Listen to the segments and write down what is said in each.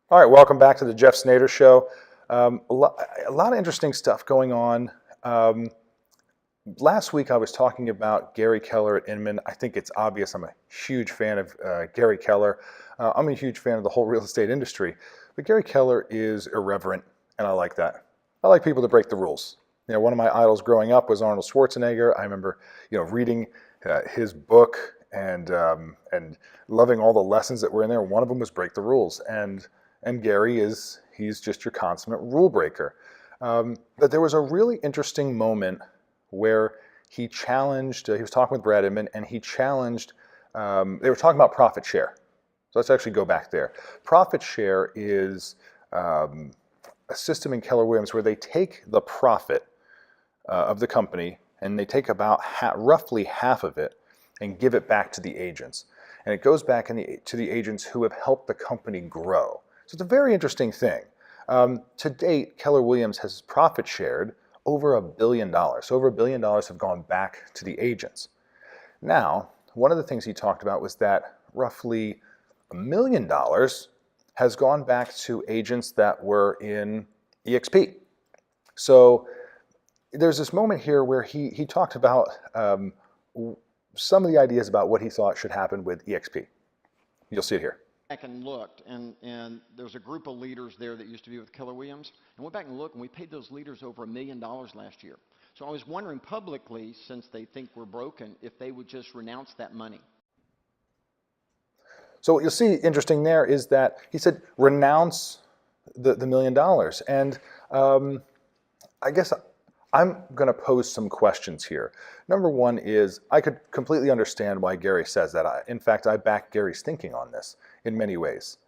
All right, welcome back to the Jeff Snader Show. A lot of interesting stuff going on. Last week I was talking about Gary Keller at Inman. I think it's obvious I'm a huge fan of Gary Keller. I'm a huge fan of the whole real estate industry. But Gary Keller is irreverent, and I like that. I like people to break the rules. One of my idols growing up was Arnold Schwarzenegger. I remember, reading his book and loving all the lessons that were in there. One of them was break the rules, and Gary he's just your consummate rule breaker. But there was a really interesting moment where he challenged, he was talking with Brad Inman, and he challenged, they were talking about profit share. So let's actually go back there. Profit share is a system in Keller Williams where they take the profit of the company and they take about roughly half of it and give it back to the agents. And it goes back to the agents who have helped the company grow. So it's a very interesting thing. To date, Keller Williams has profit shared over $1 billion. So over $1 billion have gone back to the agents. Now, one of the things he talked about was that roughly $1 million has gone back to agents that were in EXP. So there's this moment here where he talked about some of the ideas about what he thought should happen with EXP. You'll see it here. Back and looked, and there's a group of leaders there that used to be with Keller Williams, and went back and looked, and we paid those leaders over $1 million last year. So I was wondering publicly, since they think we're broken, if they would just renounce that money. So what you'll see interesting there is that he said, renounce the $1 million. And I guess I'm going to pose some questions here. Number one is, I could completely understand why Gary says that. In fact, I back Gary's thinking on this in many ways.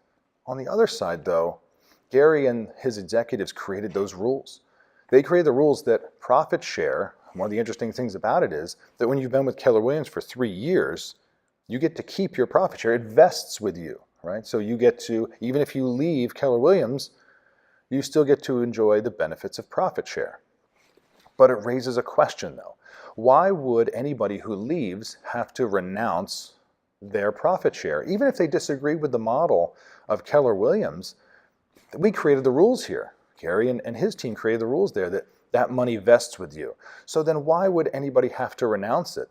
On the other side, though, Gary and his executives created those rules. They created the rules that profit share, one of the interesting things about it is that when you've been with Keller Williams for 3 years, you get to keep your profit share. It vests with you, right? So you get to, even if you leave Keller Williams, you still get to enjoy the benefits of profit share. But it raises a question, though. Why would anybody who leaves have to renounce their profit share? Even if they disagree with the model of Keller Williams, we created the rules here. Gary and his team created the rules there that money vests with you. So then why would anybody have to renounce it?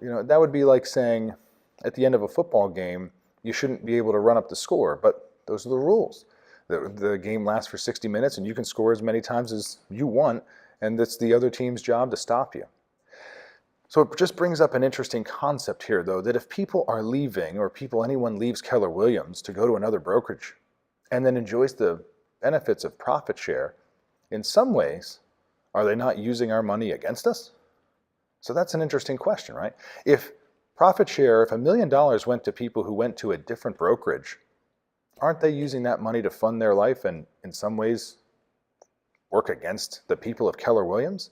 That would be like saying at the end of a football game, you shouldn't be able to run up the score, but those are the rules. The game lasts for 60 minutes and you can score as many times as you want, and it's the other team's job to stop you. So it just brings up an interesting concept here, though, that if people are leaving, or anyone leaves Keller Williams to go to another brokerage and then enjoys the benefits of profit share, in some ways, are they not using our money against us? So that's an interesting question, right? If profit share, if $1 million went to people who went to a different brokerage, aren't they using that money to fund their life and in some ways work against the people of Keller Williams?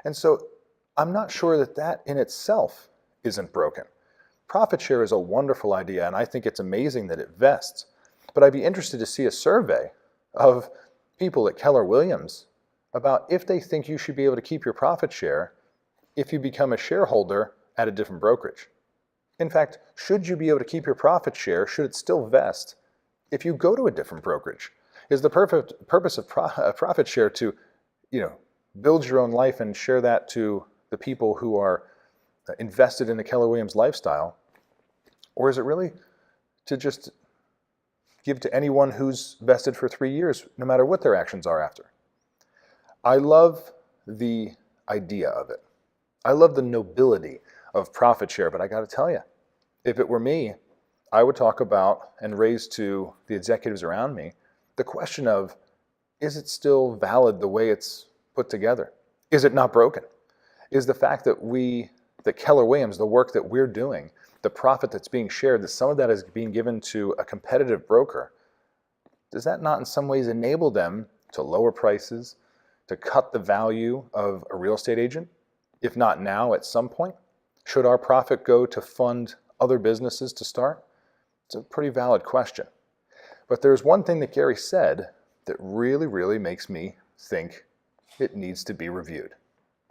And so I'm not sure that in itself isn't broken. Profit share is a wonderful idea, and I think it's amazing that it vests. But I'd be interested to see a survey of people at Keller Williams about if they think you should be able to keep your profit share if you become a shareholder at a different brokerage. In fact, should you be able to keep your profit share, should it still vest if you go to a different brokerage? Is the purpose of profit share to, build your own life and share that to the people who are invested in the Keller Williams lifestyle? Or is it really to just give to anyone who's vested for 3 years, no matter what their actions are after? I love the idea of it. I love the nobility of profit share, but I got to tell you, if it were me, I would talk about and raise to the executives around me the question of, is it still valid the way it's put together? Is it not broken? Is the fact that Keller Williams, the work that we're doing, the profit that's being shared, that some of that is being given to a competitive broker, does that not in some ways enable them to lower prices, to cut the value of a real estate agent? If not now, at some point? Should our profit go to fund other businesses to start? It's a pretty valid question. But there's one thing that Gary said that really, really makes me think it needs to be reviewed.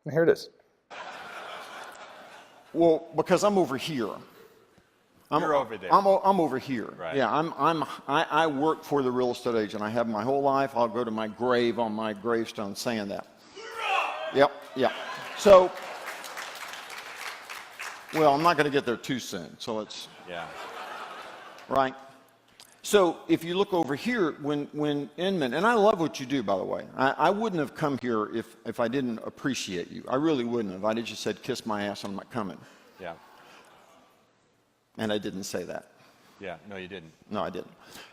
And here it is. Well, because I'm over here. You're over there. I'm over here. Right. Yeah, I work for the real estate agent. I have my whole life. I'll go to my grave on my gravestone saying that. Yep. So, well, I'm not going to get there too soon. So let's. Yeah. Right. So if you look over here, when Inman, and I love what you do, by the way. I wouldn't have come here if I didn't appreciate you. I really wouldn't have. I just said, kiss my ass, I'm not coming. Yeah. And I didn't say that. Yeah. No, you didn't. No, I didn't.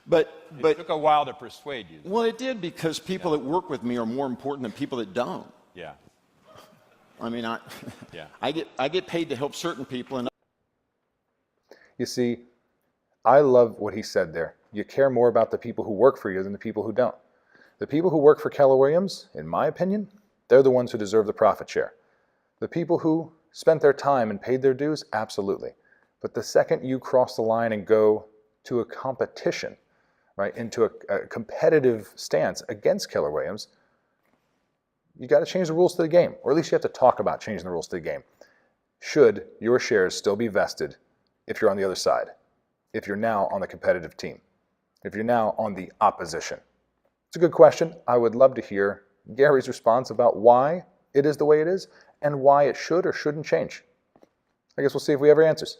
But It took a while to persuade you. well, it did, because people that work with me are more important than people that don't. Yeah. I mean, Yeah. I get paid to help certain people, and You see, I love what he said there. You care more about the people who work for you than the people who don't. The people who work for Keller Williams, in my opinion, they're the ones who deserve the profit share. The people who spent their time and paid their dues, absolutely. But the second you cross the line and go to a competition, right, into a competitive stance against Keller Williams, you got to change the rules to the game, or at least you have to talk about changing the rules to the game. Should your shares still be vested if you're on the other side? If you're now on the competitive team? If you're now on the opposition? It's a good question. I would love to hear Gary's response about why it is the way it is and why it should or shouldn't change. I guess we'll see if we have our answers.